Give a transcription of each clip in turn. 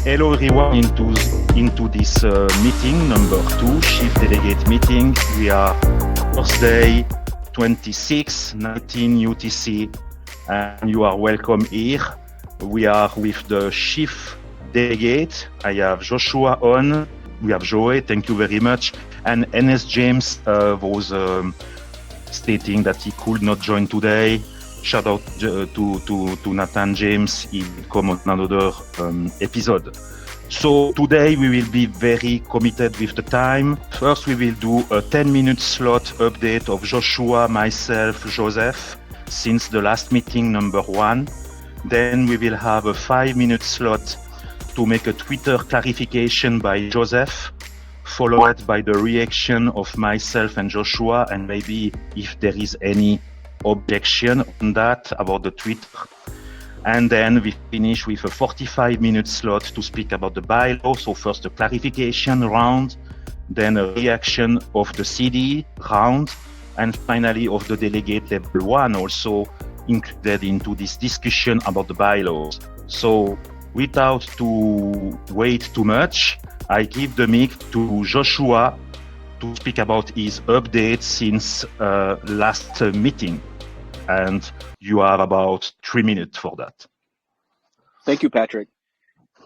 Hello everyone into this meeting number 2, Chief Delegate meeting. We are Thursday 26/19 UTC and you are welcome here. We are with the Chief Delegate. I have Joshua on. We have Joey, thank you very much. And NS James was stating that he could not join today. Shout out to Nathan James. He will come on another episode. So today we will be very committed with the time. First, we will do a 10-minute slot update of Joshua, myself, Joseph, since the last meeting number 1. Then we will have a 5-minute slot to make a Twitter clarification by Joseph, followed by the reaction of myself and Joshua, and maybe if there is any objection on that about the Twitter. And then we finish with a 45-minute slot to speak about the bylaws. So first a clarification round, then a reaction of the CD round, and finally of the delegate level 1 also included into this discussion about the bylaws. So without to wait too much, I give the mic to Joshua to speak about his update since last meeting. And you have about 3 minutes for that. Thank you, Patrick.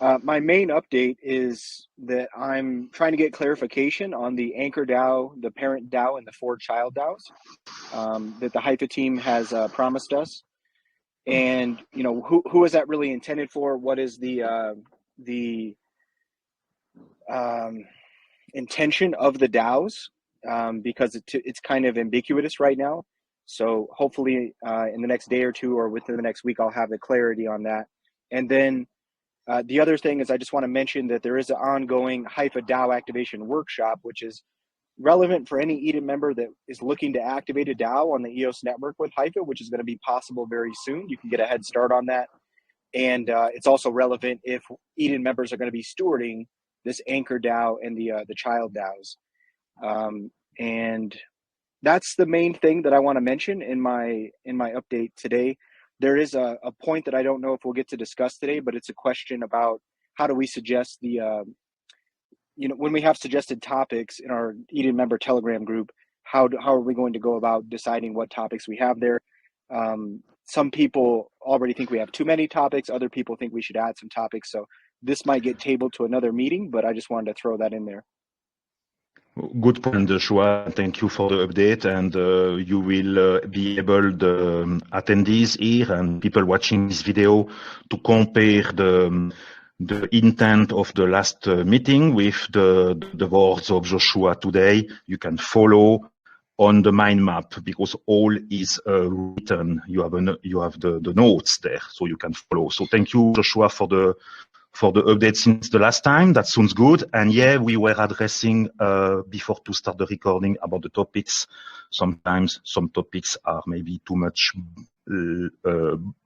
My main update is that I'm trying to get clarification on the anchor DAO, the parent DAO, and the 4 child DAOs that the Hypha team has promised us. And you know, who is that really intended for? What is the intention of the DAOs? Because it's kind of ambiguous right now. So hopefully in the next day or two or within the next week, I'll have the clarity on that. And then the other thing is I just want to mention that there is an ongoing Hypha DAO activation workshop, which is relevant for any Eden member that is looking to activate a DAO on the EOS network with Hypha, which is going to be possible very soon. You can get a head start on that. And it's also relevant if Eden members are going to be stewarding this anchor DAO and the child DAOs. And that's the main thing that I want to mention in my update today. There is a point that I don't know if we'll get to discuss today, but it's a question about how do we suggest the, when we have suggested topics in our Eden member Telegram group, how are we going to go about deciding what topics we have there? Some people already think we have too many topics. Other people think we should add some topics. So this might get tabled to another meeting, but I just wanted to throw that in there. Good point, Joshua. Thank you for the update. And you will be able, the attendees here and people watching this video, to compare the intent of the last meeting with the words of Joshua today. You can follow on the mind map because all is written. You have the notes there, so you can follow. So thank you, Joshua, for the update since the last time. That sounds good. And yeah, we were addressing before to start the recording about the topics. Sometimes some topics are maybe too much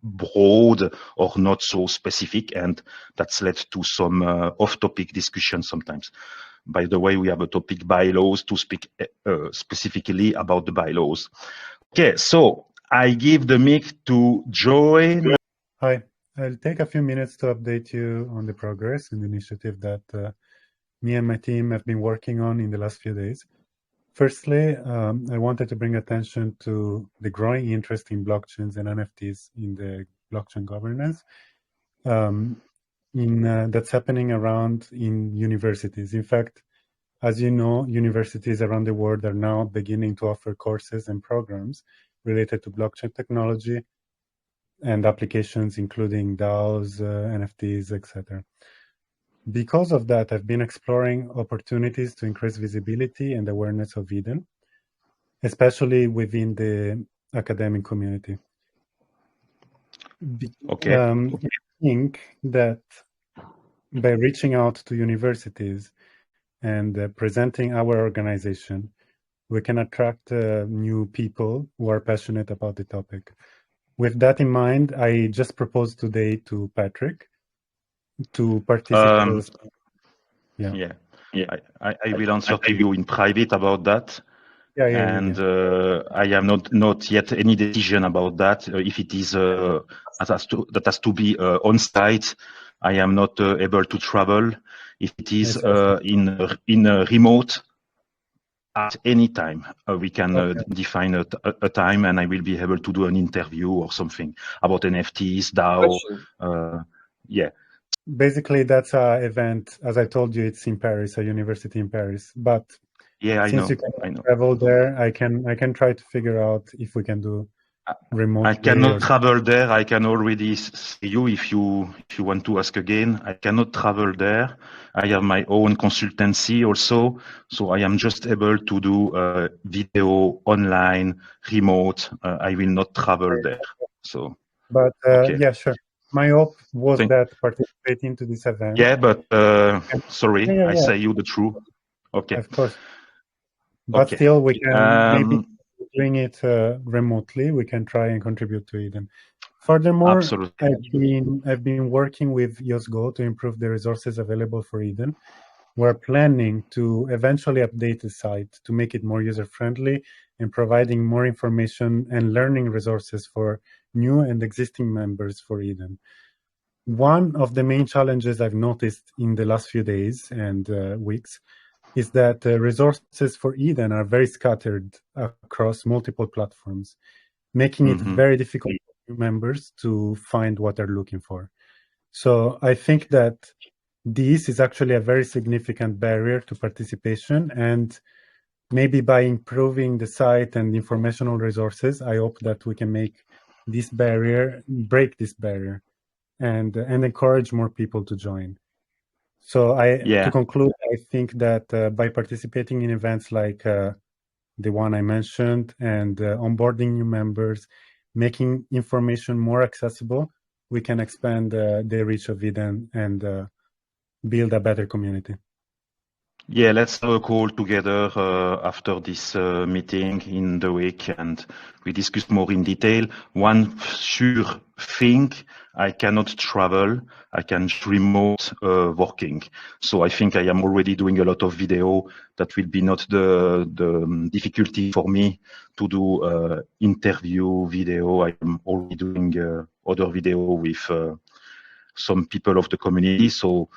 broad or not so specific, and that's led to some off-topic discussion sometimes. By the way, we have a topic bylaws to speak specifically about the bylaws. Okay, so I give the mic to Joey. Hi. I'll take a few minutes to update you on the progress in the initiative that me and my team have been working on in the last few days. Firstly, I wanted to bring attention to the growing interest in blockchains and NFTs in the blockchain governance that's happening around in universities. In fact, as you know, universities around the world are now beginning to offer courses and programs related to blockchain technology and applications including DAOs, NFTs, etc. Because of that, I've been exploring opportunities to increase visibility and awareness of Eden, especially within the academic community. Okay. I think that by reaching out to universities and presenting our organization, we can attract new people who are passionate about the topic. With that in mind, I just proposed today to Patrick to participate. I will answer to you in private about that. I have not yet any decision about that. If it is that has to be on site, I am not able to travel. If it is in a remote, at any time, we can define a time, and I will be able to do an interview or something about NFTs, DAO. Yeah. Basically, that's an event. As I told you, it's in Paris, a university in Paris. But yeah, since you can travel there, I can try to figure out if we can do remotely. I cannot travel there. I can already say you if you want to ask again. I cannot travel there. I have my own consultancy also, so I am just able to do video online, remote. I will not travel there. So, but yeah, sure. My hope was that participating to this event. Yeah, but sorry, I say you the truth. Okay. Of course. But still, we can maybe doing it remotely. We can try and contribute to Eden. Furthermore, I've been working with EOS Go to improve the resources available for Eden. We're planning to eventually update the site to make it more user-friendly and providing more information and learning resources for new and existing members for Eden. One of the main challenges I've noticed in the last few days and weeks is that resources for Eden are very scattered across multiple platforms, making it very difficult for new members to find what they're looking for. So I think that this is actually a very significant barrier to participation, and maybe by improving the site and informational resources, I hope that we can make this barrier, break this barrier, and encourage more people to join. So to conclude, I think that by participating in events like the one I mentioned and onboarding new members, making information more accessible, we can expand the reach of Eden and build a better community. Yeah, let's have a call together after this meeting in the week, and we discuss more in detail. One sure thing, I cannot travel. I can remote working. So I think I am already doing a lot of video. That will be not the difficulty for me to do interview video. I am already doing other video with some people of the community. So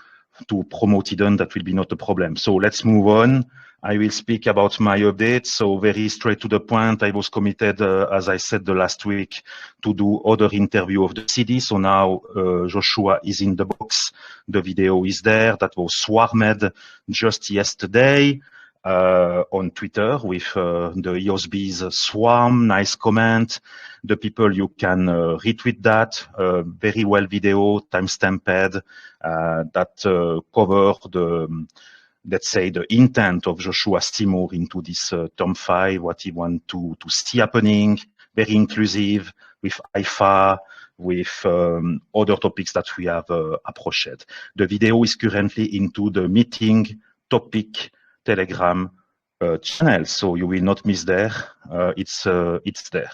to promote Eden, that will be not a problem. So let's move on. I will speak about my update. So very straight to the point. I was committed, as I said the last week, to do other interview of the CD. So now Joshua is in the box. The video is there. That was swarmed just yesterday on Twitter with the EOSB's swarm. Nice comment. The people, you can retweet that. Very well video, timestamped, that cover the, let's say, the intent of Joshua Seymour into this Term 5, what he wants to see happening, very inclusive, with IFA, with other topics that we have approached. The video is currently into the meeting topic Telegram channel, so you will not miss there. It's there.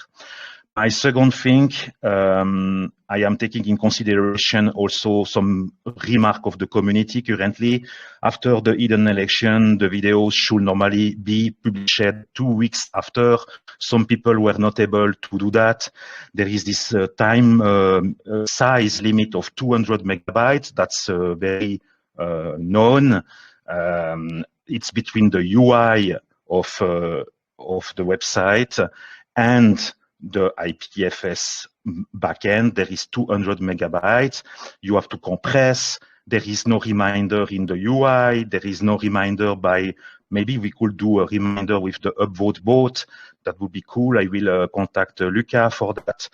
My second thing, I am taking in consideration also some remark of the community currently. After the Eden election, the videos should normally be published 2 weeks after. Some people were not able to do that. There is this time size limit of 200 megabytes. That's very known. It's between the UI of the website and the IPFS backend. There is 200 megabytes. You have to compress. There is no reminder in the UI. There is no reminder by, maybe we could do a reminder with the upvote bot. That would be cool. I will contact Luca for that.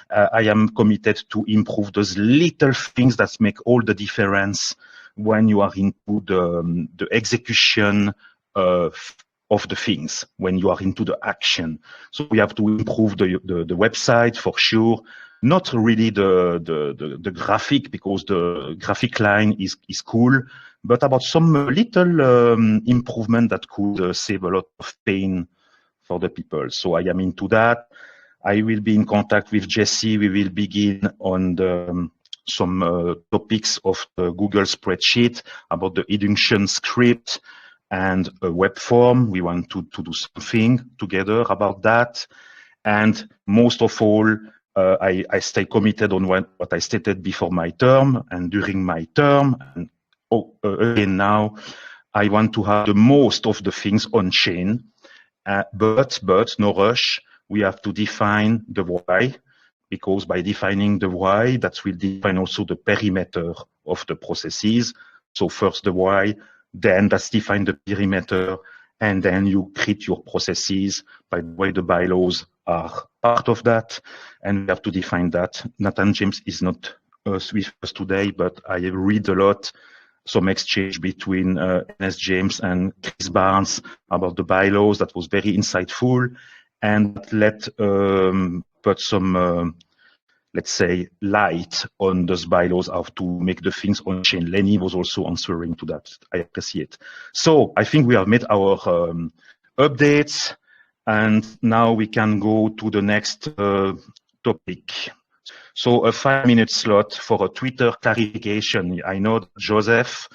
I am committed to improve those little things that make all the difference when you are into the execution of the things, when you are into the action. So we have to improve the website for sure. Not really the graphic, because the graphic line is cool, but about some little improvement that could save a lot of pain for the people. So I am into that. I will be in contact with Jesse. We will begin on some topics of the Google spreadsheet about the induction script and a web form. We want to do something together about that. And most of all, I stay committed on what I stated before my term and during my term. And again, now I want to have the most of the things on chain, but no rush. We have to define the why, because by defining the why, that will define also the perimeter of the processes. So first the why, then that's define the perimeter, and then you create your processes. By the way, the bylaws are part of that, and we have to define that. Nathan James is not with us today, but I read a lot, some exchange between NS James and Chris Barnes about the bylaws. That was very insightful, and let put some let's say, light on those bylaws, how to make the things on chain. Lennie was also answering to that. I appreciate. So I think we have made our updates, and now we can go to the next topic. So a 5-minute slot for a Twitter clarification. I know that Joseph,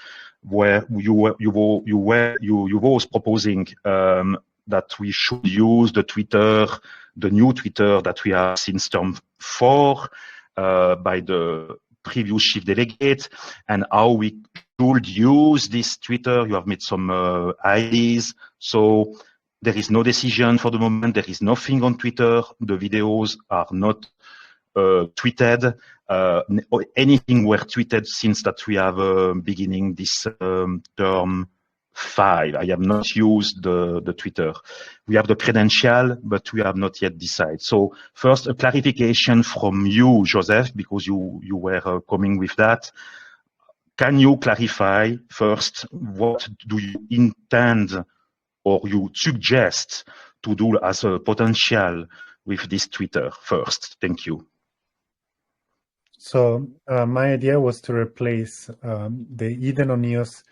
where you was proposing that we should use the new Twitter that we have since term 4 by the previous chief delegate, and how we should use this Twitter. You have made some ideas. So there is no decision for the moment. There is nothing on Twitter. The videos are not tweeted. Anything were tweeted since that we have beginning this term 5. I have not used the Twitter. We have the credential, but we have not yet decided. So first, a clarification from you, Joseph, because you were coming with that. Can you clarify first, what do you intend or you suggest to do as a potential with this Twitter first? Thank you. So my idea was to replace the Eden On EOS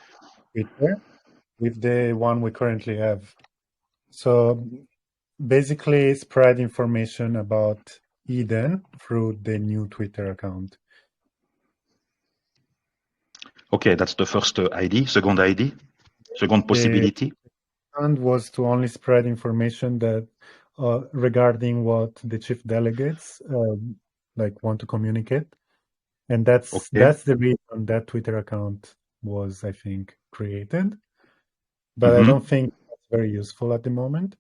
Twitter with the one we currently have. So basically spread information about Eden through the new Twitter account. Okay, that's the first ID. Second possibility. And was to only spread information that regarding what the chief delegates like want to communicate, and that's the reason that Twitter account was, I think, created. But I don't think it's very useful at the moment,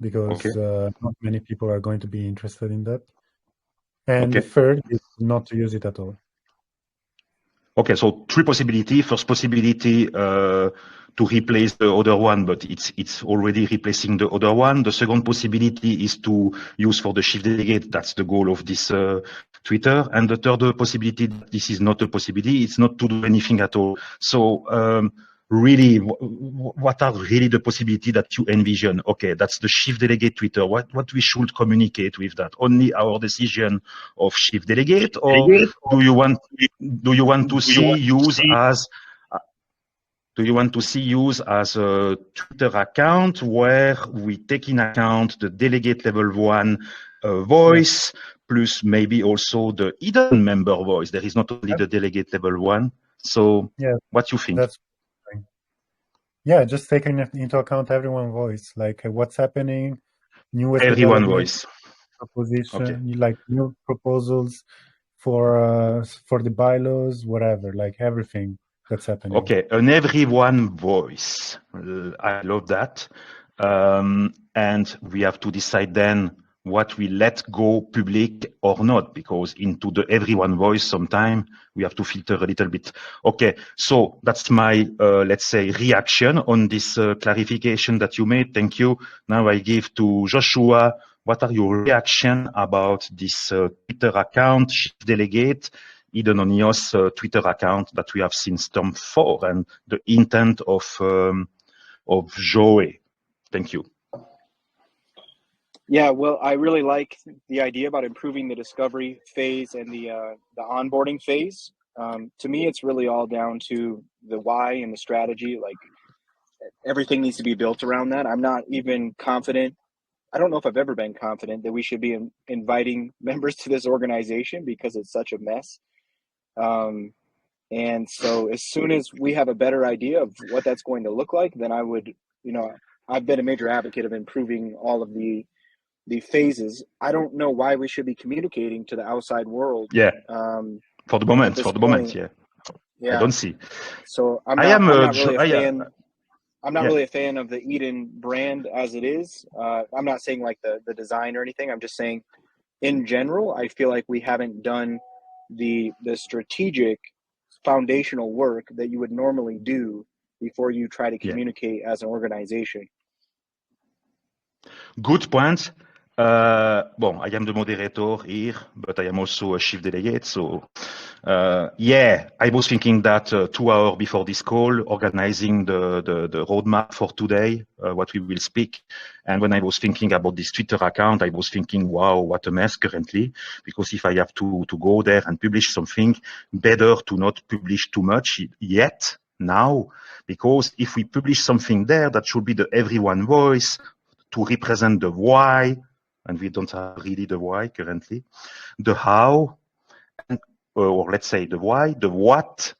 because not many people are going to be interested in that. And the third is not to use it at all. Okay, so 3 possibilities. First possibility to replace the other one, but it's already replacing the other one. The second possibility is to use for the chief delegate. That's the goal of this Twitter. And the third possibility, this is not a possibility. It's not to do anything at all. So really, what are really the possibility that you envision? Okay, that's the chief delegate Twitter. What we should communicate with that? Only our decision of chief delegate, or do you want to see use as a Twitter account where we take in account the delegate level 1 voice, plus maybe also the Eden member voice? There is not only the delegate level 1. So what you think? Yeah, just taking into account everyone's voice, like what's happening, new everyone voice, proposition, like new proposals for the bylaws, whatever, like everything that's happening. Okay, an everyone voice. I love that. And we have to decide then what we let go public or not, because into the everyone voice sometime we have to filter a little bit. Okay, so that's my, let's say, reaction on this clarification that you made. Thank you. Now I give to Joshua. What are your reaction about this Twitter account, chief delegate, Eden On EOS Twitter account that we have since term 4, and the intent of Joey? Thank you. Yeah, well, I really like the idea about improving the discovery phase and the onboarding phase. To me, it's really all down to the why and the strategy. Like, everything needs to be built around that. I'm not even confident. I don't know if I've ever been confident that we should be inviting members to this organization, because it's such a mess. And so as soon as we have a better idea of what that's going to look like, then I would, I've been a major advocate of improving all of the the phases, I don't know why we should be communicating to the outside world. Yeah. For the moment, yeah. Yeah. I don't see. So I'm not really a fan. I'm not really a fan of the Eden brand as it is. I'm not saying like the design or anything. I'm just saying in general, I feel like we haven't done the strategic foundational work that you would normally do before you try to communicate as an organization. Good point. I am the moderator here, but I am also a chief delegate. So, I was thinking that 2 hours before this call, organizing the roadmap for today, what we will speak. And when I was thinking about this Twitter account, I was thinking, wow, what a mess currently. Because if I have to go there and publish something, better to not publish too much yet now. Because if we publish something there, that should be the everyone voice to represent the why, and we don't have really the why currently, the how, or let's say the why, the what,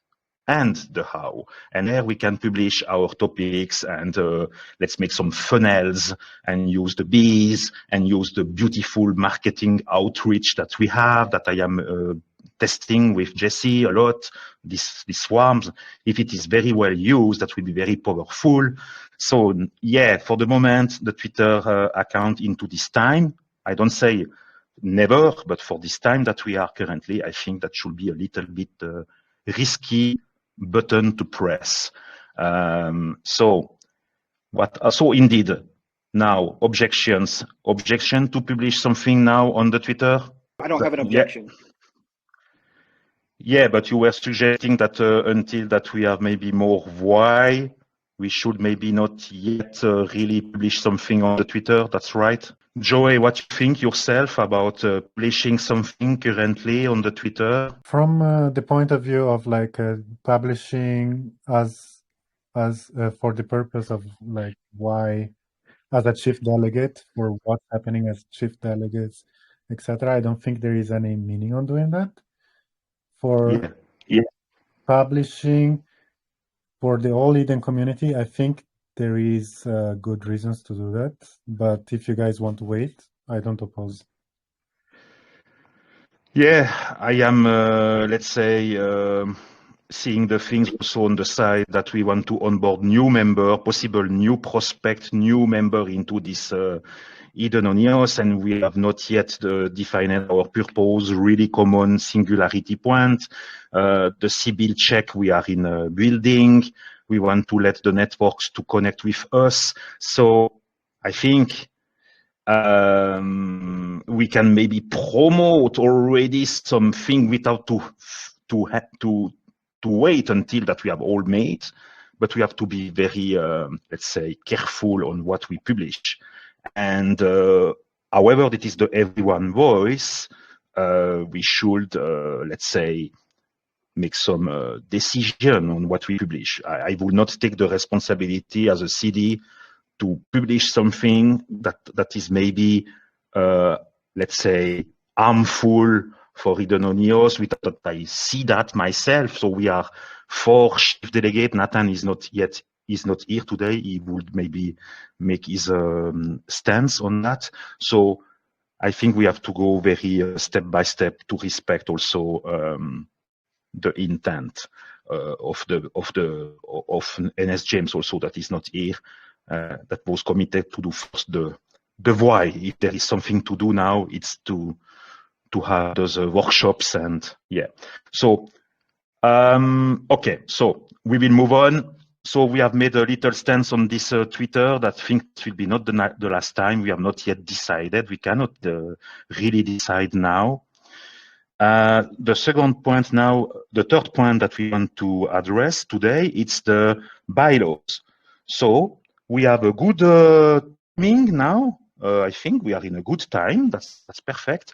and the how. And there we can publish our topics and let's make some funnels and use the bees and use the beautiful marketing outreach that we have, that I am testing with Jesse a lot, these swarms. If it is very well used, that will be very powerful. So yeah, for the moment, the Twitter account into this time, I don't say never, but for this time that we are currently, I think that should be a little bit risky button to press. So indeed, now objection to publish something now on the Twitter? I don't have an objection. Yeah, but you were suggesting that until that we have maybe more why, we should maybe not yet really publish something on the Twitter. That's right. Joey, what you think yourself about publishing something currently on the Twitter? From the point of view of like publishing as for the purpose of like why as a chief delegate for what's happening as chief delegates, etc. I don't think there is any meaning on doing that. For publishing for the all Eden community, I think there is good reasons to do that. But if you guys want to wait, I don't oppose. Yeah, I am, let's say, seeing the things also on the side that we want to onboard new member, possible new prospect, new member into this Eden On EOS, and we have not yet defined our purpose, really common singularity point. The sybil check we are in building. We want to let the networks to connect with us. So I think we can maybe promote already something without to wait until that we have all made, but we have to be very, let's say, careful on what we publish. And however, it is the everyone voice, we should, let's say, make some decision on what we publish. I will not take the responsibility as a CD to publish something that is maybe, let's say, harmful for Eden On EOS without that I see that myself. So we are 4 chief delegate. Nathan is not here today. He would maybe make his stance on that. So I think we have to go very step by step to respect also the intent of NS James also that is not here. That was committed to do first the why. If there is something to do now, it's to have those workshops and yeah. So okay, so we will move on. So we have made a little stance on this Twitter that I think it will be not the last time. We have not yet decided. We cannot really decide now. The second point now, the third point that we want to address today, it's the bylaws. So we have a good timing now. I think we are in a good time. That's perfect.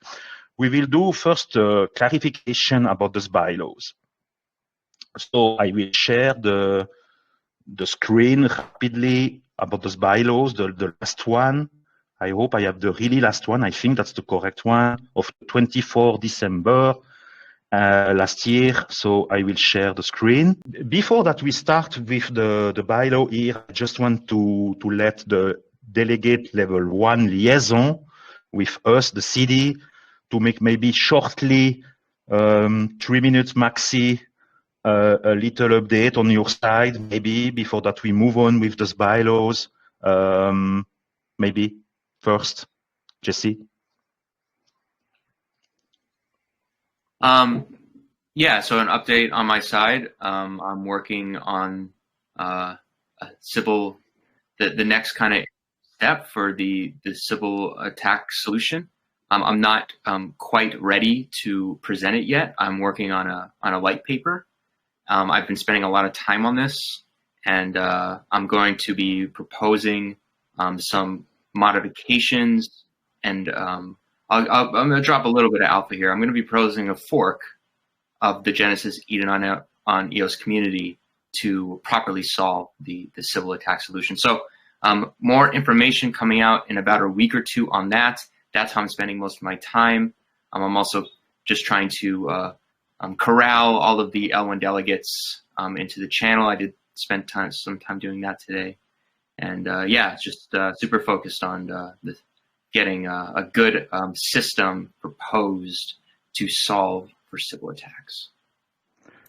We will do first clarification about those bylaws. So I will share the screen rapidly about those bylaws, the last one. I hope I have the really last one. I think that's the correct one of 24 December last year. So I will share the screen. Before that we start with the bylaw here, I just want to let the delegate level 1 liaison with us, the CD, to make maybe shortly, 3 minutes maxi, a little update on your side, maybe before that we move on with those bylaws. Maybe first, Jesse. Yeah, so an update on my side. I'm working on sybil, the next kind of step for the sybil attack solution. I'm not quite ready to present it yet. I'm working on a white paper. I've been spending a lot of time on this, and I'm going to be proposing some modifications, and I'm going to drop a little bit of alpha here. I'm going to be proposing a fork of the Genesis Eden on EOS community to properly solve the sybil attack solution. So more information coming out in about a week or two on that. That's how I'm spending most of my time. I'm also just trying to corral all of the L1 delegates into the channel. I did spend some time doing that today. And yeah, just super focused on getting a good system proposed to solve for sybil attacks.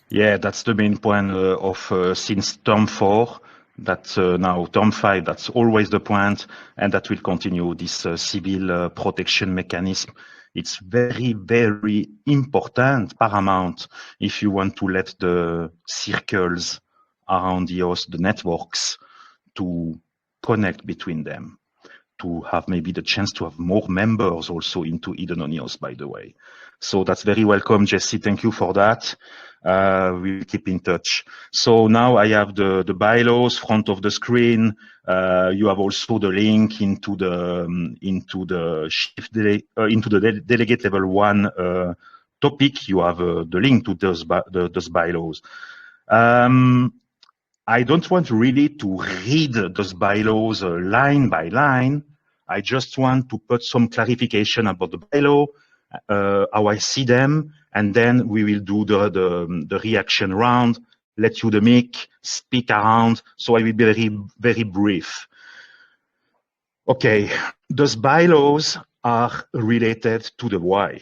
Yeah, that's the main point of since term 4. That's now term 5. That's always the point, and that will continue this sybil protection mechanism. It's very, very important, paramount, if you want to let the circles around EOS, the networks, to connect between them, to have maybe the chance to have more members also into Eden On EOS, by the way. So that's very welcome, Jesse. Thank you for that. We'll keep in touch. So now I have the bylaws front of the screen. You have also the link into the delegate level 1 topic. You have the link to those bylaws. I don't want really to read those bylaws line by line. I just want to put some clarification about the bylaw, how I see them, and then we will do the reaction round, let you the mic, speak around. So I will be very, very brief. Okay, those bylaws are related to the why.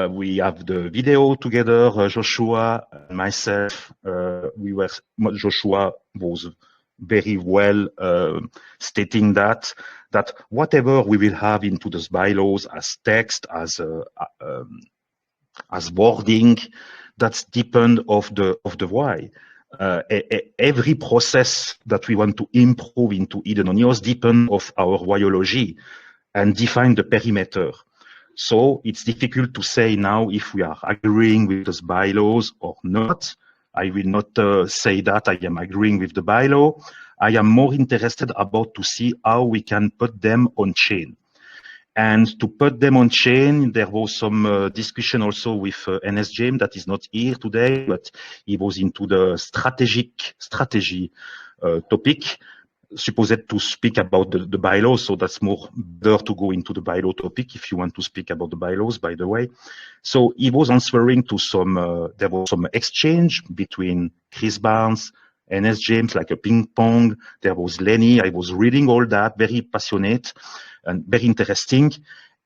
We have the video together, Joshua and myself. Joshua was very well stating that whatever we will have into those bylaws as text, as wording, that's depend of the why. Every process that we want to improve into Eden On EOS depend of our whyology and define the perimeter. So it's difficult to say now if we are agreeing with those bylaws or not. I will not say that I am agreeing with the bylaw. I am more interested about to see how we can put them on chain. And to put them on chain, there was some discussion also with NSJM that is not here today, but he was into the strategy topic, supposed to speak about the bylaws. So that's more better to go into the bylaw topic if you want to speak about the bylaws, by the way. So he was answering to some, there was some exchange between Chris Barnes, NS James, like a ping pong. There was Lennie. I was reading all that, very passionate and very interesting.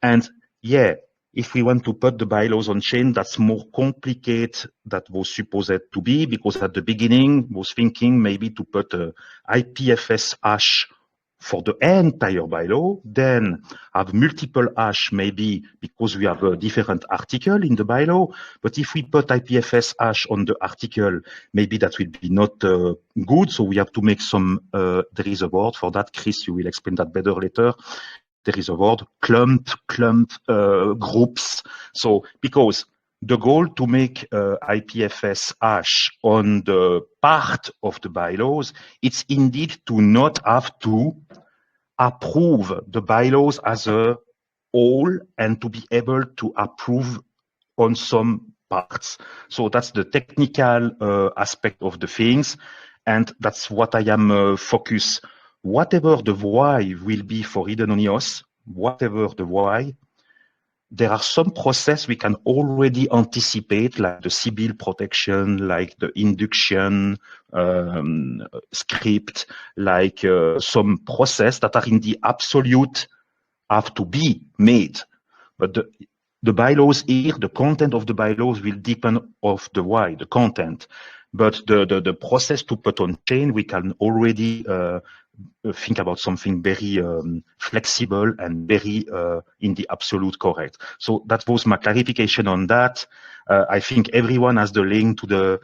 And yeah, if we want to put the bylaws on chain, that's more complicated than was supposed to be, because at the beginning was thinking maybe to put a IPFS hash for the entire bylaw, then have multiple hash maybe because we have a different article in the bylaw. But if we put IPFS hash on the article, maybe that will be not good. So we have to make some, there is a word for that. Chris, you will explain that better later. There is a word, clump groups. So because the goal to make IPFS hash on the part of the bylaws, it's indeed to not have to approve the bylaws as a whole and to be able to approve on some parts. So that's the technical aspect of the things. And that's what I am focused. Whatever the why will be for Eden On EOS, whatever the why, there are some process we can already anticipate, like the sybil protection, like the induction script, like some process that are in the absolute have to be made. But the bylaws here, the content of the bylaws will depend of the why, the content. But the process to put on chain, we can already think about something very flexible and very in the absolute correct. So that was my clarification on that. I think everyone has the link to the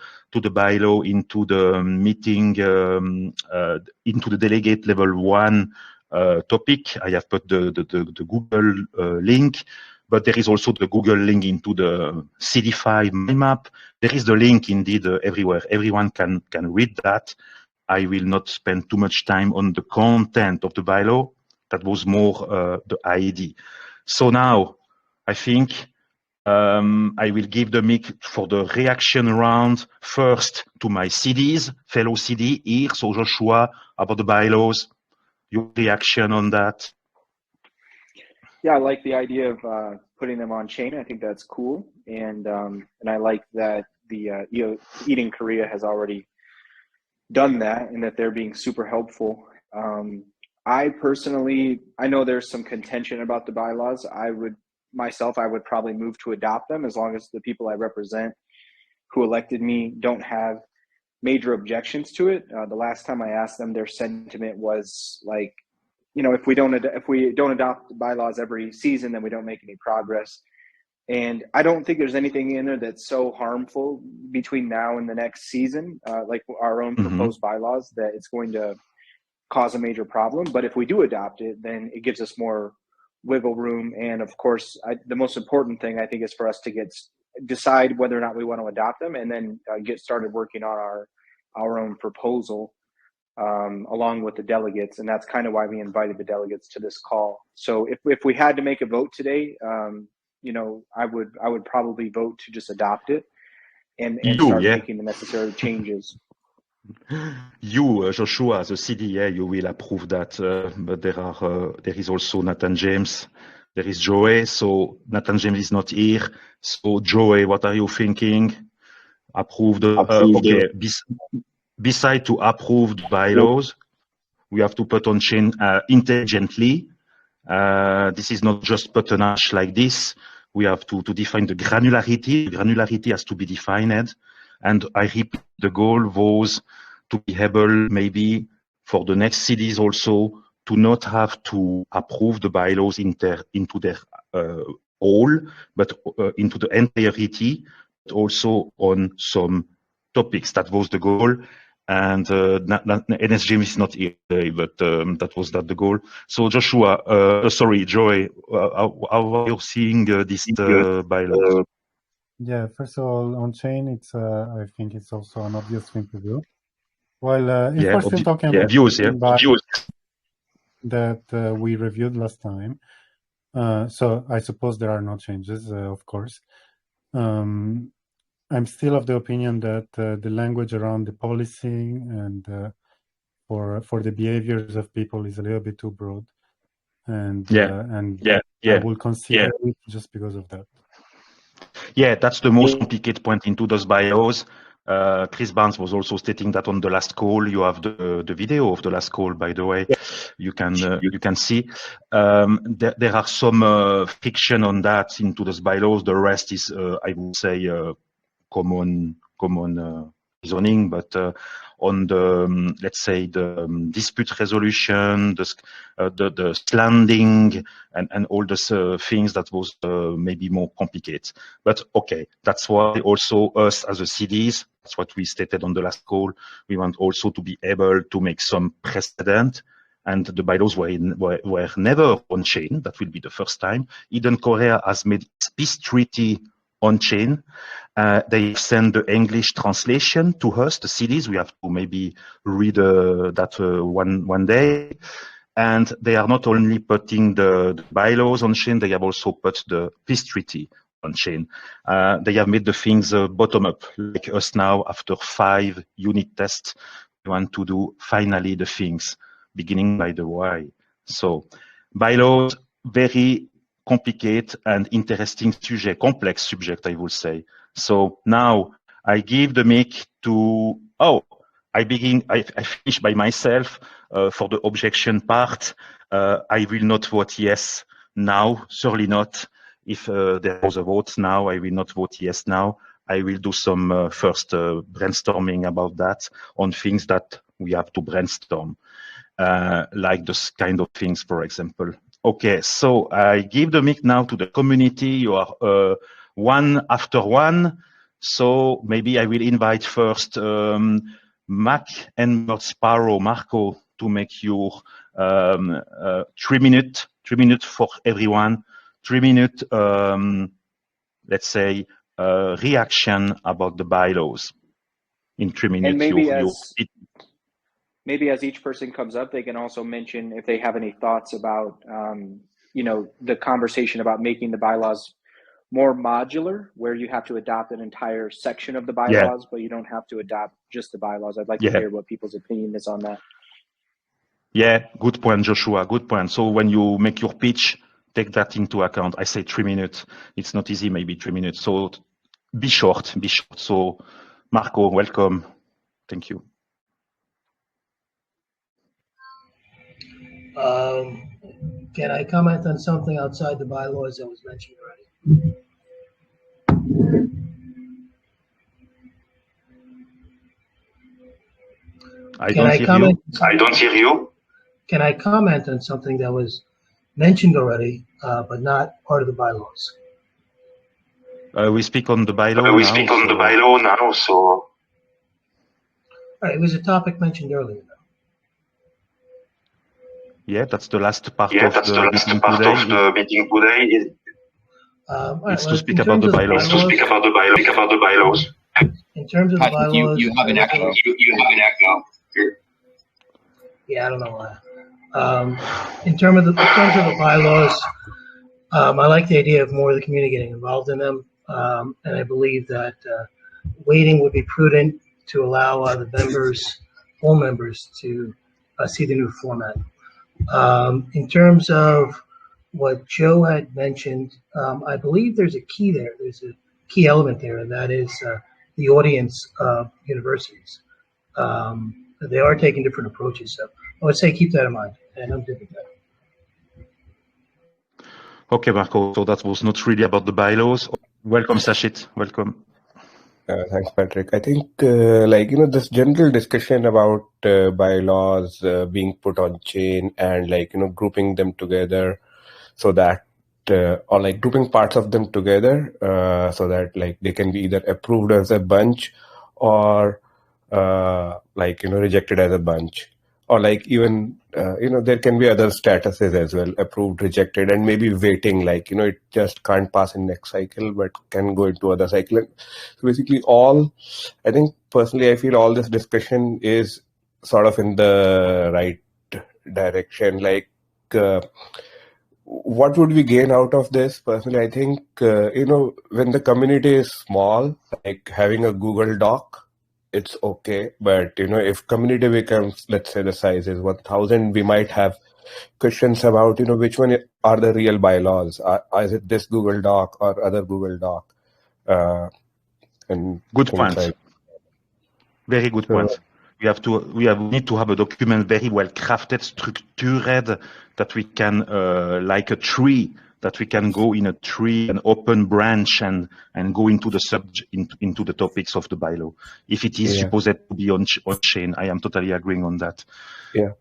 bylaw into the meeting, into the delegate level 1 topic. I have put the Google link, but there is also the Google link into the CD5 MindMap. There is the link indeed everywhere. Everyone can read that. I will not spend too much time on the content of the bylaw. That was more the ID. So now I think I will give the mic for the reaction round first to my CDs, fellow CD here. So Joshua, about the bylaws, your reaction on that? Yeah, I like the idea of putting them on chain. I think that's cool, and I like that the Eden Korea has already done that, and that they're being super helpful. I personally, I know there's some contention about the bylaws. I would probably move to adopt them as long as the people I represent who elected me don't have major objections to it. The last time I asked them, their sentiment was like, you know, if we don't adopt bylaws every season, then we don't make any progress. And I don't think there's anything in there that's so harmful between now and the next season, like our own proposed bylaws, that it's going to cause a major problem. But if we do adopt it, then it gives us more wiggle room. And of course, the most important thing I think is for us to decide whether or not we want to adopt them, and then get started working on our own proposal along with the delegates. And that's kind of why we invited the delegates to this call. So if we had to make a vote today, you know, I would probably vote to just adopt it and start making the necessary changes. You, Joshua, as a CDA, you will approve that, but there is also Nathan James, there is Joey, so Nathan James is not here. So Joey, what are you thinking? Approve the, okay, beside to approve the bylaws, we have to put on chain intelligently. This is not just buttonage like this. We have to define the granularity. The granularity has to be defined. And I repeat, the goal was to be able, maybe for the next CDs also, to not have to approve the bylaws into their whole, but into the entirety, but also on some topics. That was the goal. And NSGM is not here today, but that was not the goal. So Joshua, sorry, Joy, how are you seeing this bylaws? Yeah, first of all, on chain, it's I think it's also an obvious thing to do. Well, if we're still talking about views, that we reviewed last time, so I suppose there are no changes, of course. I'm still of the opinion that the language around the policing and for the behaviors of people is a little bit too broad, and I will consider it just because of that. Yeah, that's the most complicated point into those bylaws. Chris Barnes was also stating that on the last call. You have the video of the last call, by the way. You can see. There are some friction on that into those bylaws. The rest is, I would say, common reasoning, but on the let's say the dispute resolution, the slanding, and all those things, that was maybe more complicated. But okay, that's why also us as a CDs, that's what we stated on the last call. We want also to be able to make some precedent. And the bylaws were never on chain. That will be the first time. Eden Korea has made peace treaty on chain. They send the English translation to us, the CDs. We have to maybe read that one day. And they are not only putting the bylaws on chain, they have also put the peace treaty on chain. They have made the things bottom up, like us now. After 5 unit tests, we want to do finally the things, beginning by the why. So bylaws, very complicated and interesting subject, complex subject, I would say. So now I give the mic to, I finish by myself for the objection part. I will not vote yes now, certainly not. If there was a vote now, I will not vote yes now. I will do some first brainstorming about that on things that we have to brainstorm, like this kind of things, for example. Okay, so I give the mic now to the community. You are one after one. So maybe I will invite first Mac and Sparrow, Marco, to make your 3 minutes for everyone. 3 minute, let's say, reaction about the bylaws in 3 minutes. And maybe as each person comes up, they can also mention if they have any thoughts about, you know, the conversation about making the bylaws more modular, where you have to adopt an entire section of the bylaws, but you don't have to adopt just the bylaws. I'd like to hear what people's opinion is on that. Yeah, good point, Joshua. Good point. So when you make your pitch, take that into account. I say 3 minutes. It's not easy, maybe 3 minutes. So be short, be short. So Marco, welcome. Thank you. Can I comment on something outside the bylaws that was mentioned already? I don't hear you. Can I comment on something that was mentioned already, but not part of the bylaws? We speak on the bylaw now. So. All right, it was a topic mentioned earlier. Yeah, that's the last part of the meeting today. It's to speak about the bylaws. In terms of the bylaws, you have an echo. You have an echo. Yeah, I don't know why. In terms of the bylaws, I like the idea of more of the community getting involved in them, and I believe that waiting would be prudent to allow full members, to see the new format. In terms of what Joe had mentioned, I believe there's a key there. There's a key element there, and that is the audience of universities. They are taking different approaches, so I would say keep that in mind, and I'm good with that. Okay, Marco, so that was not really about the bylaws. Welcome, Sachit. Welcome. Thanks, Patrick. I think, this general discussion about bylaws being put on chain and, grouping them together so that, or grouping parts of them together so that, they can be either approved as a bunch or, rejected as a bunch. Or even, there can be other statuses as well, approved, rejected, and maybe waiting, it just can't pass in next cycle, but can go into other cycle. So basically I think personally, I feel all this discussion is sort of in the right direction. What would we gain out of this? Personally, I think, when the community is small, having a Google Doc, it's okay. But, if community becomes, let's say the size is 1,000, we might have questions about, which one are the real bylaws? Is it this Google Doc or other Google Doc? And good point. Very good point. We need to have a document very well crafted, structured, that we can, like a tree, that we can go in a tree, an open branch, and go into the into the topics of the bylaw. If it is supposed to be on chain, I am totally agreeing on that. Yeah.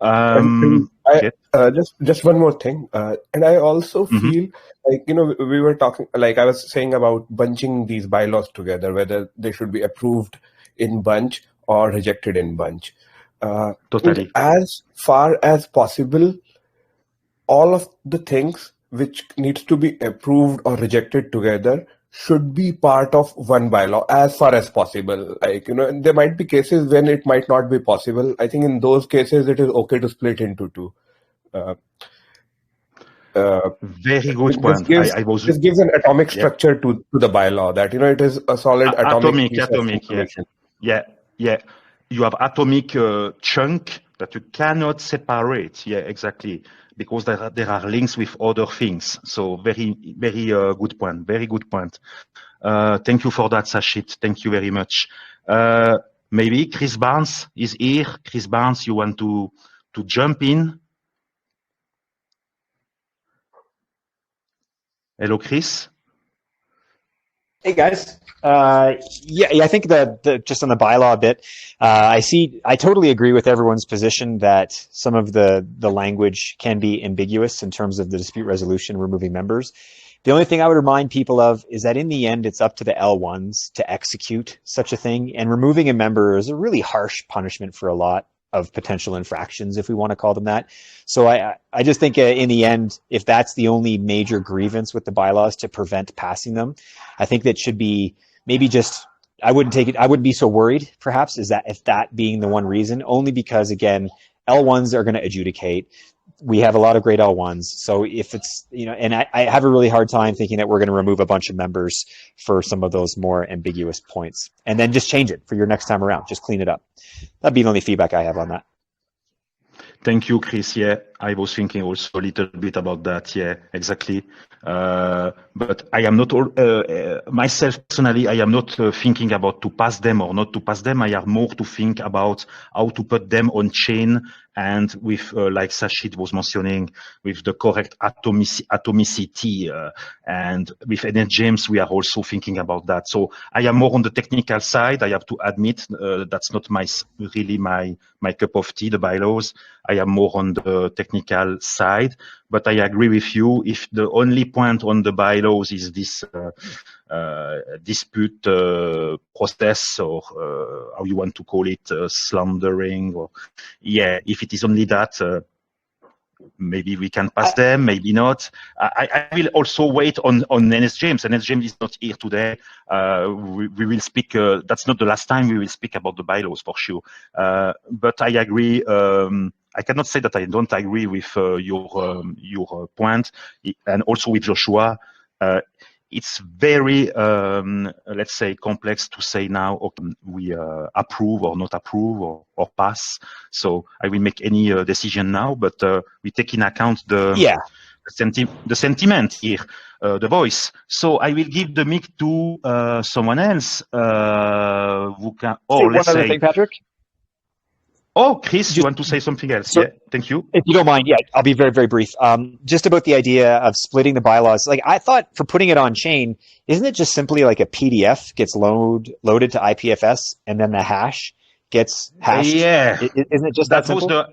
Just one more thing, and I also feel we were talking, I was saying about bunching these bylaws together, whether they should be approved in bunch or rejected in bunch. Totally. As far as possible, all of the things which needs to be approved or rejected together should be part of one bylaw as far as possible. There might be cases when it might not be possible. I think in those cases, it is okay to split into two. Very good point. This gives an atomic structure to the bylaw, that, it is a solid atomic information. Yeah. You have atomic chunk that you cannot separate. Yeah, exactly. Because there are links with other things. So very, very good point. Very good point. Thank you for that, Sachit. Thank you very much. Maybe Chris Barnes is here. Chris Barnes, you want to, to jump in? Hello, Chris. Hey guys. Yeah, I think that just on the bylaw bit, I totally agree with everyone's position that some of the language can be ambiguous in terms of the dispute resolution, removing members. The only thing I would remind people of is that in the end, it's up to the L1s to execute such a thing, and removing a member is a really harsh punishment for a lot of potential infractions, if we want to call them that. So I just think in the end, if that's the only major grievance with the bylaws to prevent passing them, I think that should be maybe just, I wouldn't be so worried perhaps if that being the one reason, only because again, L1s are going to adjudicate. We have a lot of great L1s. So if it's, and I have a really hard time thinking that we're going to remove a bunch of members for some of those more ambiguous points, and then just change it for your next time around. Just clean it up. That'd be the only feedback I have on that. Thank you, Chris. Yeah, I was thinking also a little bit about that. Yeah, exactly. But I am not myself personally. I am not thinking about to pass them or not to pass them. I am more to think about how to put them on chain, and with like Sachit was mentioning, with the correct atomicity, and with NS James, we are also thinking about that. So I am more on the technical side. I have to admit that's not really my cup of tea, the bylaws. I am more on the technical side, but I agree with you. If the only point on the bylaws is this dispute process, or how you want to call it, slandering, or if it is only that, maybe we can pass them, maybe not. I will also wait on NS James. NS James is not here today. We will speak. That's not the last time we will speak about the bylaws for sure. But I agree. I cannot say that I don't agree with your point, and also with Joshua. It's very, let's say, complex to say now, okay, we approve or not approve or pass. So I will make any decision now, but we take in account the sentiment here, the voice. So I will give the mic to someone else who can. Or let's say, thing, Patrick. Oh, Chris, you want to say something else? So, yeah, thank you. If you don't mind, I'll be very, very brief. Just about the idea of splitting the bylaws. Like I thought for putting it on chain, isn't it just simply like a PDF gets loaded to IPFS and then the hash gets hashed? Yeah. Isn't it just that simple?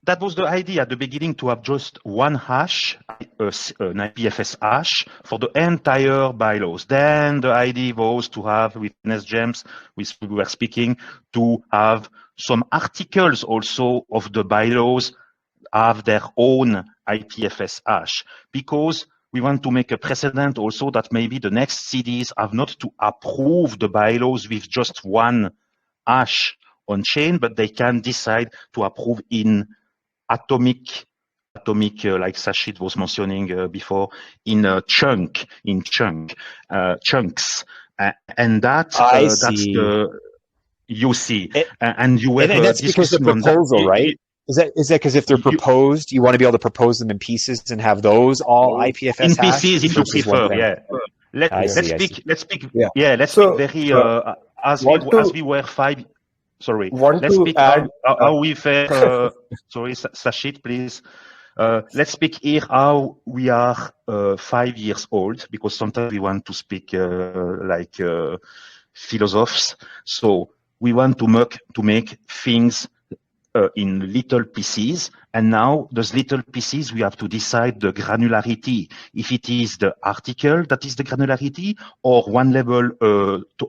That was the idea at the beginning, to have just one hash, an IPFS hash for the entire bylaws. Then the idea was to have, with NS James, which we were speaking, to have some articles also of the bylaws have their own IPFS hash, because we want to make a precedent also that maybe the next CDs have not to approve the bylaws with just one hash on chain, but they can decide to approve in atomic, like Sachit was mentioning before, in chunks, and that's the. You see, and you have and that's because the proposal, right? Is that because if they're proposed, you want to be able to propose them in pieces and have those all IPFS in pieces if you prefer? Yeah. Let's speak. Let's speak very as we were 5. Sorry. Let's speak how we fare. Sorry, Sachit, please. Let's speak here how we are 5 years old, because sometimes we want to speak like philosophers. So we want to make things in little pieces, and now those little pieces we have to decide the granularity. If it is the article that is the granularity, or one level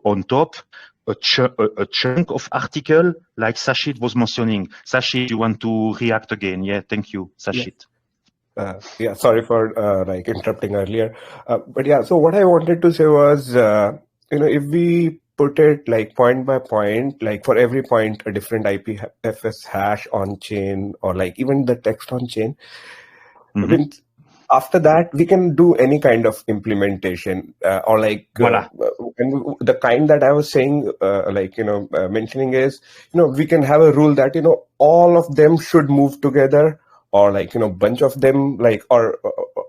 on top, a chunk of article, like Sachit was mentioning. Sachit, you want to react again? Yeah, thank you, Sachit. Sorry for like interrupting earlier, but yeah. So what I wanted to say was, if we put it like point by point, like for every point a different IPFS hash on chain, or like even the text on chain. Mm-hmm. After that, we can do any kind of implementation, or like the kind that I was saying, mentioning is, we can have a rule that, all of them should move together, or like, bunch of them, like, or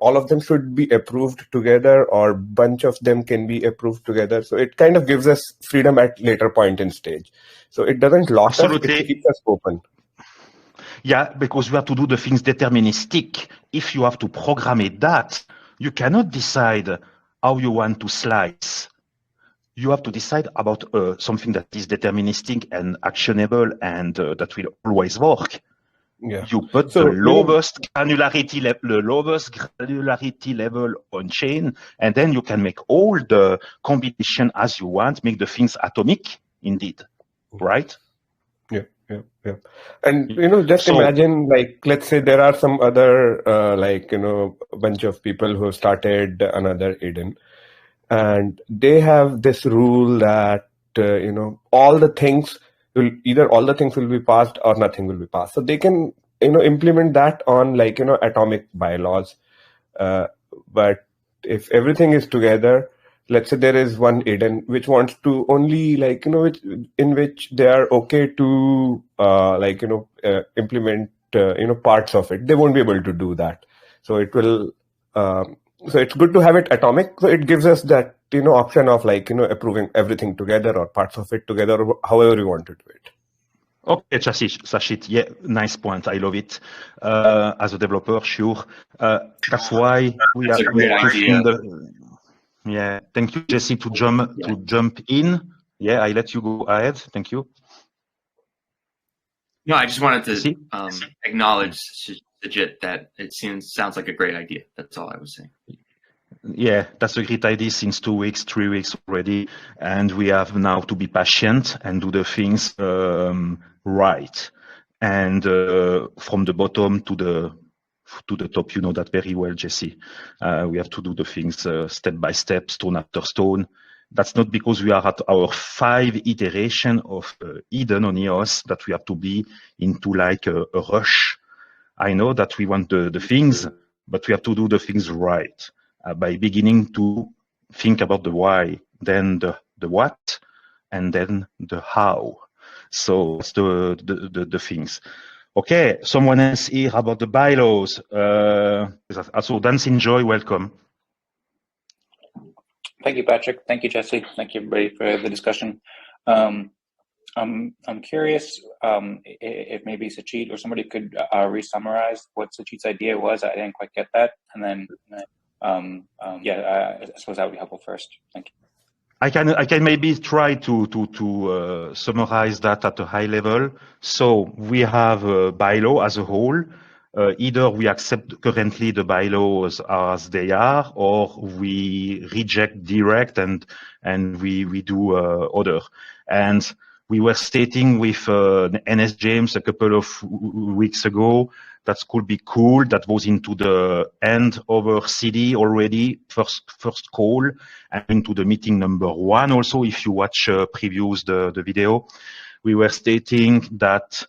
all of them should be approved together, or bunch of them can be approved together. So it kind of gives us freedom at later point in stage. So it doesn't lock us, it keeps us open. Yeah, because we have to do the things deterministic. If you have to program it that, You cannot decide how you want to slice. You have to decide about something that is deterministic and actionable and that will always work. Yeah. You put the lowest granularity level on chain, and then you can make all the combination as you want, make the things atomic, indeed, right? Yeah. And, just imagine, like, let's say there are some other, a bunch of people who started another Eden, and they have this rule that, all the things will be passed or nothing will be passed. So they can, implement that on atomic bylaws. But if everything is together, let's say there is one Eden which wants to only in which they are okay to implement parts of it. They won't be able to do that. So it will. So it's good to have it atomic. So it gives us that option of approving everything together or parts of it together, or however you want to do it. Okay, Sachit, yeah, nice point. I love it. As a developer, sure. That's why we are pushing yeah, thank you, Jesse, to jump in. Yeah, I let you go ahead. Thank you. No, I just wanted to acknowledge, Sachit, that it sounds like a great idea. That's all I was saying. Yeah, that's a great idea since 2 weeks, 3 weeks already. And we have now to be patient and do the things right. And from the bottom to the top, you know that very well, Jesse. We have to do the things step by step, stone after stone. That's not because we are at our 5 iteration of Eden on EOS that we have to be into like a rush. I know that we want the things, but we have to do the things right by beginning to think about the why, then the what, and then the how. So it's the things. Okay, someone else here about the bylaws. Also, Dan Singjoy, welcome. Thank you, Patrick. Thank you, Jesse. Thank you, everybody, for the discussion. I'm curious if maybe Sachit or somebody could re-summarize what Sachit's idea was. I didn't quite get that. And then, I suppose that would be helpful first. Thank you. I can maybe try to summarize that at a high level. So we have a bylaw as a whole. Either we accept currently the bylaws as they are, or we reject direct and we do other. And we were stating with NS James a couple of weeks ago that could be cool. That was into the end over CD already, first call, and into the meeting number 1 also. If you watch previews the video, we were stating that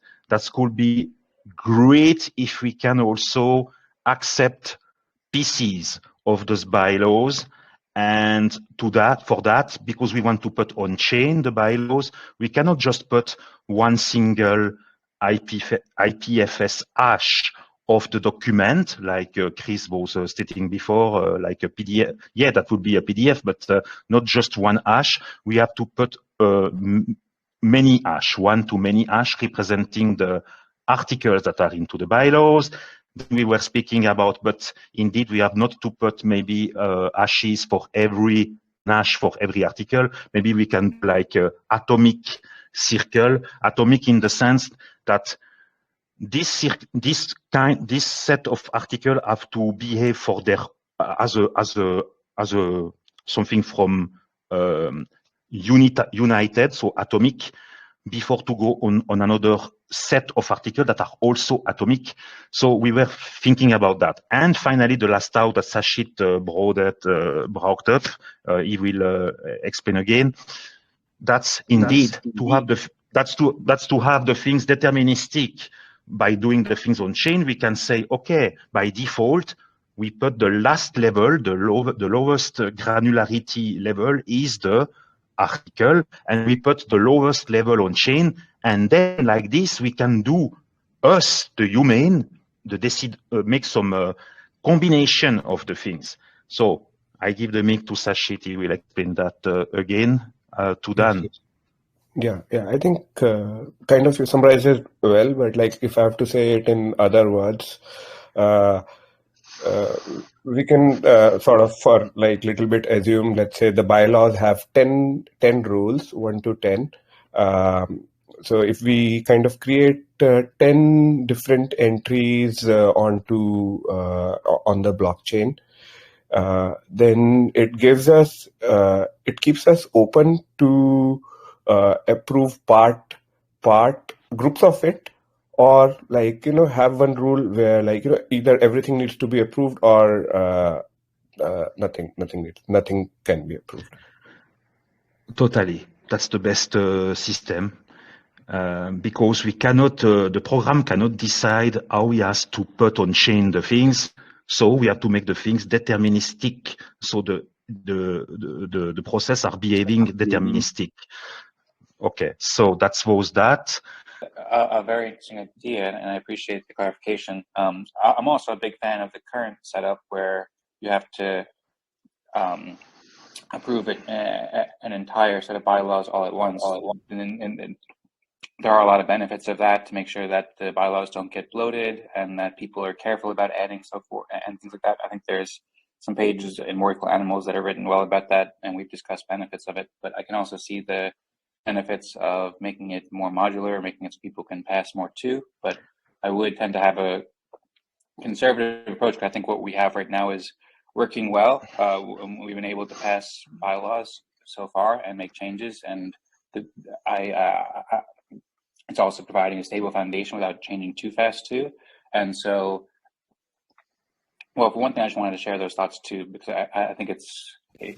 could be great if we can also accept pieces of those bylaws. And for that, because we want to put on chain the bylaws, we cannot just put one single IPFS hash of the document, like Chris was stating before, like a PDF. Yeah, that would be a PDF, but not just one hash. We have to put many hash, one to many hash, representing the articles that are into the bylaws. We were speaking about, but indeed we have not to put maybe hashes for every hash for every article. Maybe we can like atomic circle, atomic in the sense that this set of articles have to behave for their as a something from united, so atomic, before to go on another set of articles that are also atomic. So we were thinking about that. And finally, the last out that Sachit brought up, he will explain again. That's indeed to have the things deterministic. By doing the things on chain, we can say, okay, by default, we put the last level, the lowest granularity level is the article, and we put the lowest level on chain, and then like this we can do us, the human, make some combination of the things. So I give the mic to Sachit. He will explain that again to Dan. Yeah, I think kind of you summarized it well, but like if I have to say it in other words, we can sort of for like little bit assume, let's say the bylaws have 10 rules, 1 to 10. So if we kind of create 10 different entries on the blockchain, then it gives us, it keeps us open to approve part groups of it, or like, have one rule where like, either everything needs to be approved or nothing can be approved. Totally. That's the best system. Because we cannot, the program cannot decide how he has to put on chain the things. So we have to make the things deterministic. So the process are behaving deterministic. Okay, so that was that. A very interesting idea, and I appreciate the clarification. I'm also a big fan of the current setup where you have to approve an entire set of bylaws all at once. And there are a lot of benefits of that to make sure that the bylaws don't get bloated and that people are careful about adding so forth and things like that. I think there's some pages in Workflow Animals that are written well about that, and we've discussed benefits of it. But I can also see the benefits of making it more modular, making it so people can pass more too. But I would tend to have a conservative approach, because I think what we have right now is working well. We've been able to pass bylaws so far and make changes, and it's also providing a stable foundation without changing too fast too. And so, well, for one thing, I just wanted to share those thoughts too, because I think it's a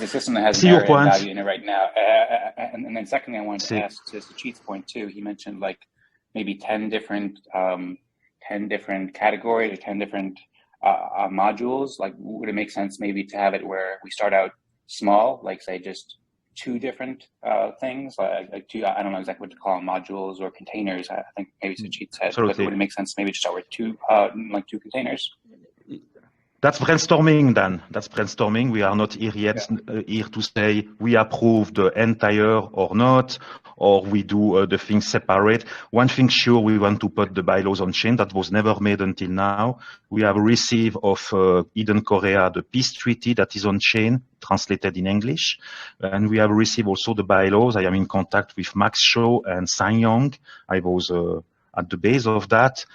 system that has merit and value in it right now. And then secondly, I wanted to ask to Sachit's point too. He mentioned like maybe 10 different categories or 10 different modules. Like, would it make sense maybe to have it where we start out small, like say just 2 different things, like 2, I don't know exactly what to call them, modules or containers. I think maybe Sachit said, but would it make sense maybe to start with 2 containers? That's brainstorming, Dan. That's brainstorming. We are not here yet here to say we approve the entire or not, or we do the things separate. One thing sure, we want to put the bylaws on chain. That was never made until now. We have received of Eden Korea the peace treaty that is on chain, translated in English. And we have received also the bylaws. I am in contact with Max Shaw and Sang. I was at the base of that.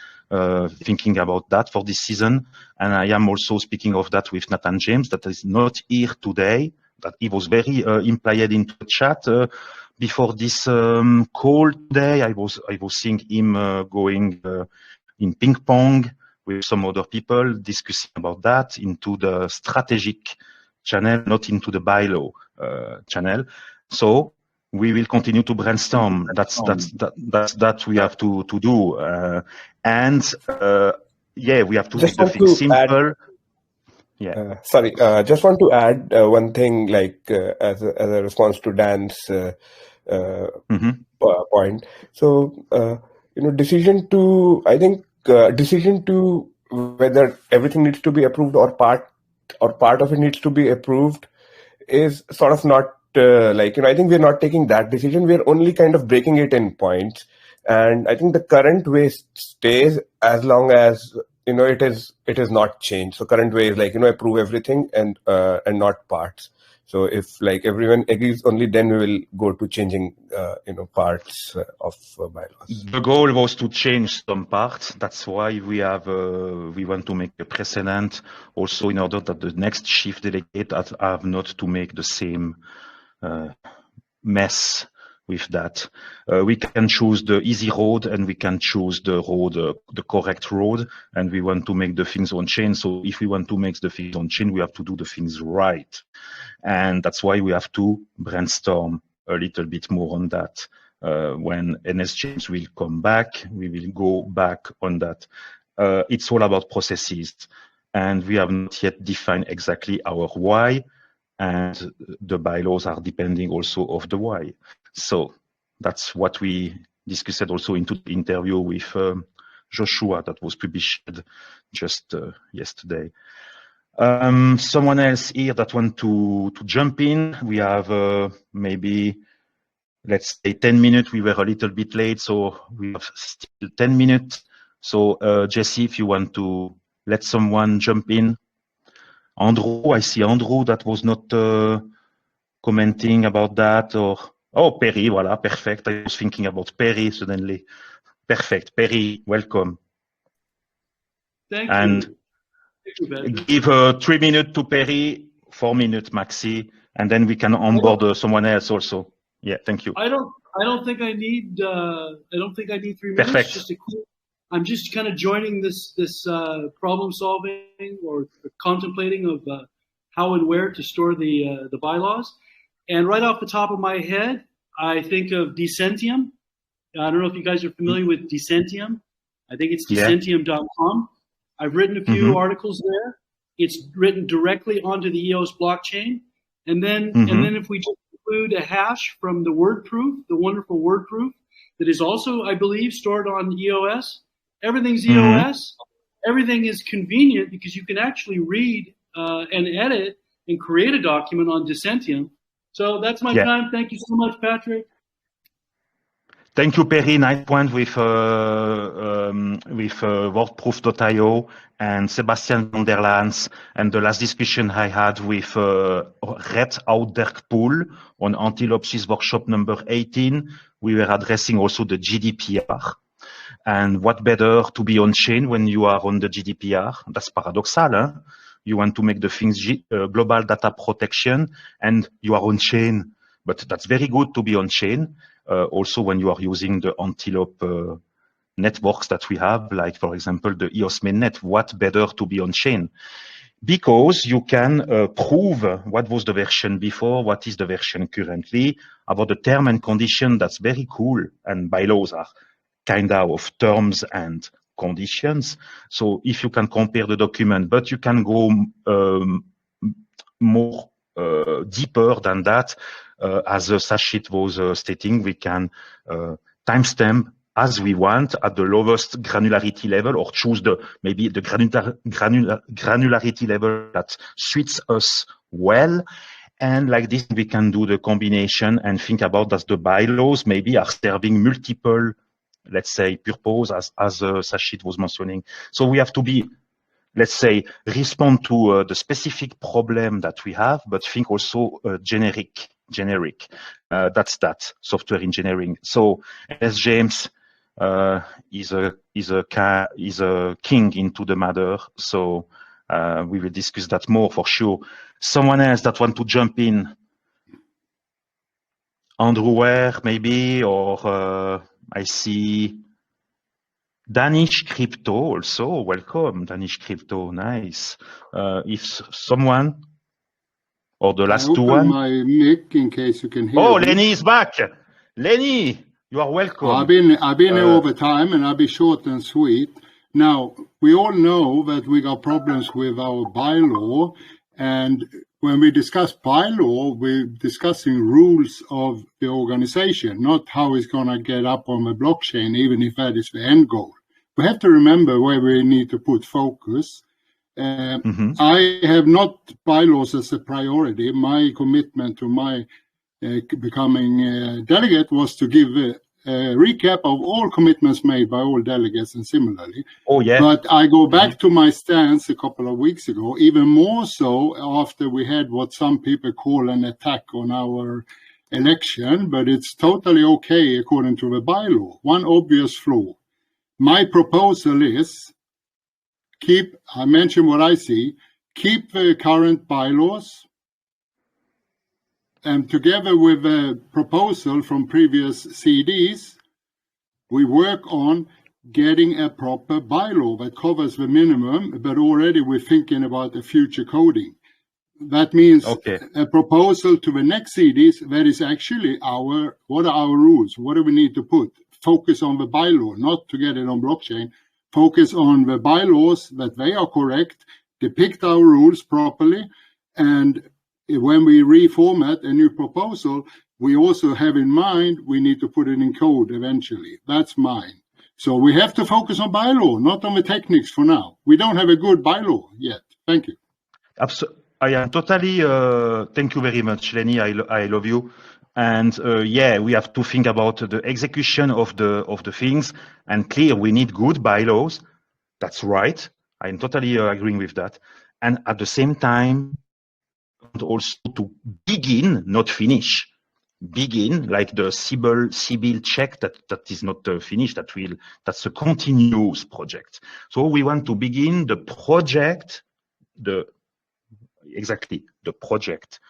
Thinking about that for this season. And I am also speaking of that with Nathan James, that is not here today, that he was very implied into the chat. Before this call today, I was seeing him going in ping pong with some other people, discussing about that into the strategic channel, not into the bylaw channel. So we will continue to brainstorm. That we have to do. We have to make the thing simple. Sorry, just want to add one thing, like as a response to Dan's point. So, decision to whether everything needs to be approved or part of it needs to be approved is sort of not I think we're not taking that decision. We're only kind of breaking it in points. And I think the current way stays as long as, it is not changed. So current way is approve everything and not parts. So if everyone agrees, only then we will go to changing, parts of bylaws. The goal was to change some parts. That's why we want to make a precedent also in order that the next chief delegate have not to make the same mess with that. We can choose the easy road and we can choose the road, the correct road, and we want to make the things on chain. So if we want to make the things on chain, we have to do the things right. And that's why we have to brainstorm a little bit more on that. When NS James will come back, we will go back on that. It's all about processes, and we have not yet defined exactly our why, and the bylaws are depending also of the why. So that's what we discussed also into the interview with Joshua that was published just yesterday. Someone else here that want to jump in. We have maybe, let's say 10 minutes. We were a little bit late, so we have still 10 minutes. So Jesse, if you want to let someone jump in. Andrew, I see Andrew that was not commenting about that, or oh, Perry, voilà, perfect. I was thinking about Perry suddenly. Perfect, Perry, welcome. Thank and you. Thank you, give 3 minutes to Perry, 4 minutes maxi, and then we can onboard someone else also. Yeah, thank you. I don't think I need 3 minutes. Perfect. Just a quick, I'm just kind of joining this problem solving or contemplating of how and where to store the bylaws. And right off the top of my head, I think of Decentium. I don't know if you guys are familiar with Decentium. I think it's decentium.com. I've written a few articles there. It's written directly onto the EOS blockchain. And then if we just include a hash from the word proof, the wonderful word proof, that is also, I believe, stored on EOS. Everything's EOS. Everything is convenient because you can actually read and edit and create a document on Decentium. So that's my time. Thank you so much, Patrick. Thank you, Perry. Nice point with wordproof.io and Sebastian van der Laans, and the last discussion I had with Red Ouderkpoel on Antilopsis workshop number 18. We were addressing also the GDPR. And what better to be on chain when you are on the GDPR? That's paradoxal, huh? You want to make the things global data protection, and you are on chain. But that's very good to be on chain. Also, when you are using the Antelope networks that we have, like, for example, the EOS mainnet, what better to be on chain? Because you can prove what was the version before, what is the version currently, about the term and condition. That's very cool. And bylaws are kind of terms and conditions. So if you can compare the document, but you can go more deeper than that. As Sachit was stating, we can timestamp as we want at the lowest granularity level, or choose maybe the granularity level that suits us well. And like this, we can do the combination and think about that the bylaws maybe are serving multiple, let's say, purpose, as Sachit was mentioning. So we have to be, let's say, respond to the specific problem that we have, but think also generic. That's that software engineering. So as James is a king into the matter, so we will discuss that more for sure. Someone else that want to jump in? Andrew Ware maybe, or I see Danish Crypto also. Welcome, Danish Crypto. Nice. If someone, or the last two one. My mic in case you can hear. Oh, me. Lennie is back. Lennie, you are welcome. I've been here over time, and I'll be short and sweet. Now, we all know that we got problems with our bylaw, and when we discuss bylaw, we're discussing rules of the organization, not how it's going to get up on the blockchain, even if that is the end goal. We have to remember where we need to put focus. I have not bylaws as a priority. My commitment to my becoming delegate was to give a recap of all commitments made by all delegates and similarly. Oh, yeah. But I go back to my stance a couple of weeks ago, even more so after we had what some people call an attack on our election, but it's totally okay according to the bylaw. One obvious flaw. My proposal is I mentioned what I see, keep the current bylaws, and together with a proposal from previous CDs, we work on getting a proper bylaw that covers the minimum, but already we're thinking about the future coding. That means a proposal to the next CDs that is actually what are our rules? What do we need to put? Focus on the bylaw, not to get it on blockchain. Focus on the bylaws, that they are correct, depict our rules properly, and when we reformat a new proposal, we also have in mind we need to put it in code eventually. That's mine. So we have to focus on bylaw, not on the techniques for now. We don't have a good bylaw yet. Thank you. I am totally, thank you very much, Lennie. I love you. And yeah, we have to think about the execution of the things. And clear, we need good bylaws. That's right. I'm totally agreeing with that. And at the same time, also to begin, not finish. Begin, like the sybil check that is not finished, that's a continuous project. So we want to begin the project, the project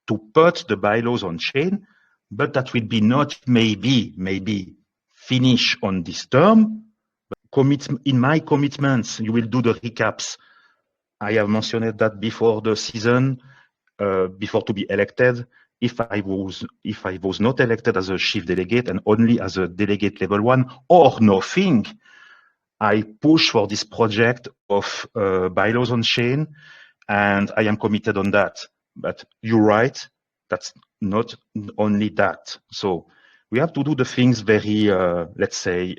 to put the bylaws on chain, but that will be not maybe finish on this term. But in my commitments, you will do the recaps. I have mentioned that before the season, before to be elected. If I was not elected as a chief delegate and only as a delegate level 1 or nothing, I push for this project of bylaws on chain, and I am committed on that. But you're right, that's not only that. So we have to do the things very, let's say,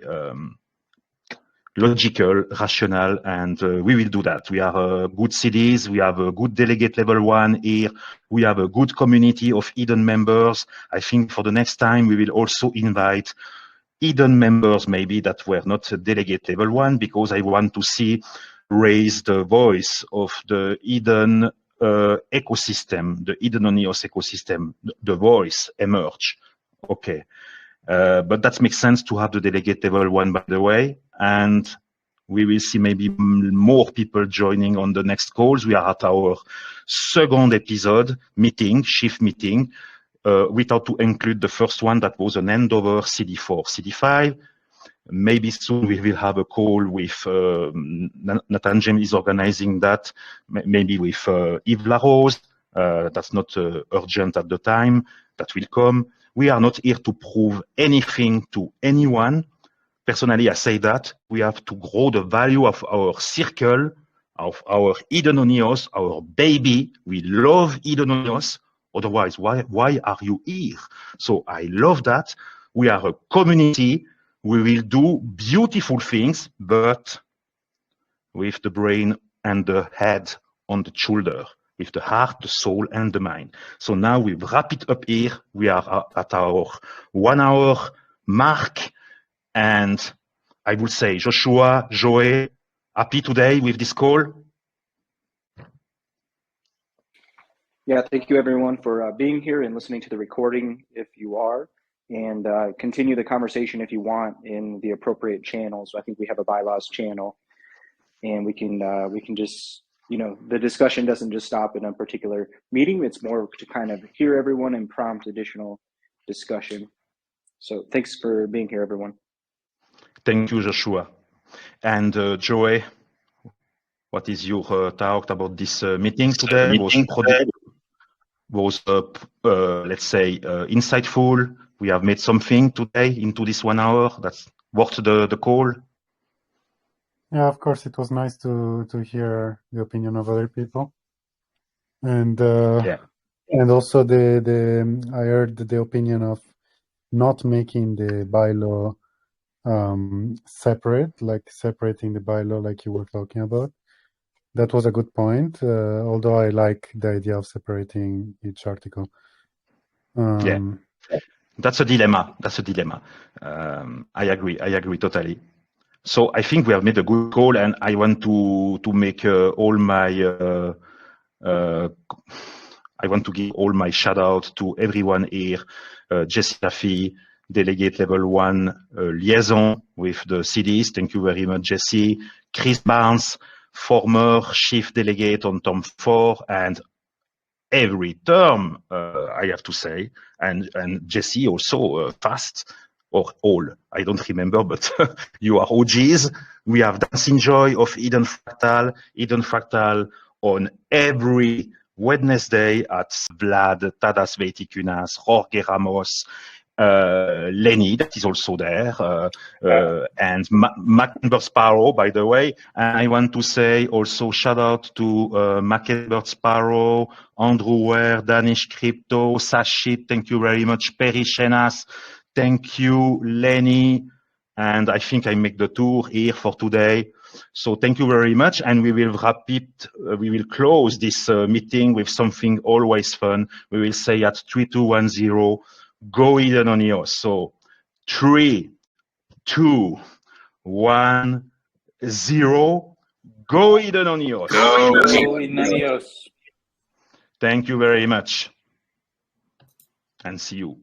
logical, rational, and we will do that. We are good CDs, we have a good delegate level 1 here, we have a good community of Eden members. I think for the next time we will also invite Eden members maybe that were not delegate level 1, because I want to see raise the voice of the Eden ecosystem, the Eden On EOS ecosystem, the voice emerge. Okay. But that makes sense to have the delegate level 1, by the way, and we will see maybe more people joining on the next calls. We are at our second episode meeting, shift meeting, without to include the first one that was an handover CD4, CD5. Maybe soon we will have a call with Nathan James is organizing that, maybe with Yves Larose. That's not urgent at the time. That will come. We are not here to prove anything to anyone. Personally, I say that we have to grow the value of our circle, of our Eden On EOS, our baby. We love Eden On EOS. Otherwise, why are you here? So I love that. We are a community. We will do beautiful things, but with the brain and the head on the shoulder, with the heart, the soul, and the mind. So now we wrap it up here. We are at our 1 hour mark. And I would say, Joshua, Joey, happy today with this call? Yeah, thank you everyone for being here and listening to the recording if you are, and continue the conversation if you want in the appropriate channels. I think we have a bylaws channel, and we can just, you know, the discussion doesn't just stop in a particular meeting. It's more to kind of hear everyone and prompt additional discussion. So thanks for being here, everyone. Thank you, Joshua. And Joey, what is your thought about this meeting today? Was let's say, insightful? We have made something today into this 1 hour that's worth the call? Yeah, of course, it was nice to hear the opinion of other people. And and also I heard the opinion of not making the bylaw separate, like separating the bylaw like you were talking about. That was a good point, although I like the idea of separating each article. Yeah, that's a dilemma. I agree totally. So I think we have made a good call, and I want to make all my I want to give all my shout out to everyone here. Jaffe, Delegate Level 1, Liaison with the CDs. Thank you very much, Jesse. Chris Barnes, former Chief Delegate on Term 4, and every term, I have to say, and Jesse also fast, or all, I don't remember, but you are OGs. We have Singjoy of Eden Fractal on every Wednesday at Vlad, Tadas Veitikunas, Jorge Ramos, Lennie, that is also there, and Mackenbird Sparrow, by the way. And I want to say also shout out to Mackenbird Sparrow, Andrew Ware, Danish Crypto, Sachit, thank you very much, Perry Shenas, thank you, Lennie, and I think I make the tour here for today. So thank you very much, and we will wrap it. We will close this meeting with something always fun. We will say at 3, 2, 1, 0. Go Eden On EOS. So 3, 2, 1, 0. Go Eden on EOS. Go Eden On EOS. Thank you very much. And see you.